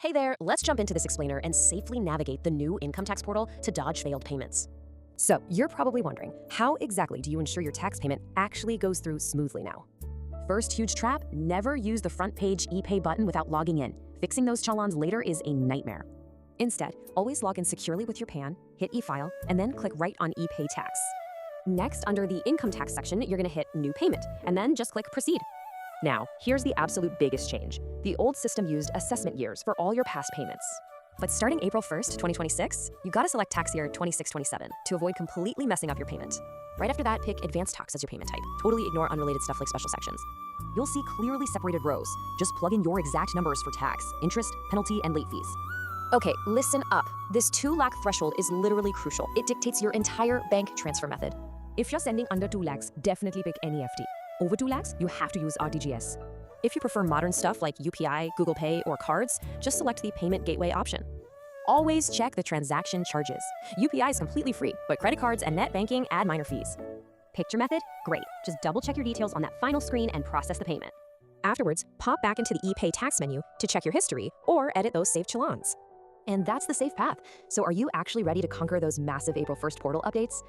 Hey there, let's jump into this explainer and safely navigate the new income tax portal to dodge failed payments. So, you're probably wondering, how exactly do you ensure your tax payment actually goes through smoothly now? First huge trap, never use the front page ePay button without logging in. Fixing those chalans later is a nightmare. Instead, always log in securely with your PAN, hit e-file, and then click right on EPayTax. Next, under the income tax section, you're gonna hit New Payment, and then just click Proceed. Now, here's the absolute biggest change. The old system used assessment years for all your past payments. But starting April 1st, 2026, you gotta select tax year 2627 to avoid completely messing up your payment. Right after that, pick advanced tax as your payment type. Totally ignore unrelated stuff like special sections. You'll see clearly separated rows. Just plug in your exact numbers for tax, interest, penalty, and late fees. Okay, listen up. This 2 lakh threshold is literally crucial. It dictates your entire bank transfer method. If you're sending under 2 lakhs, definitely pick NEFT. Over 2 lakhs, you have to use RTGS. If you prefer modern stuff like UPI, Google Pay, or cards, just select the payment gateway option. Always check the transaction charges. UPI is completely free, but credit cards and net banking add minor fees. Picked your method? Great. Just double check your details on that final screen and process the payment. Afterwards, pop back into the EPayTax menu to check your history or edit those saved chalans. And that's the safe path. So are you actually ready to conquer those massive April 1st portal updates?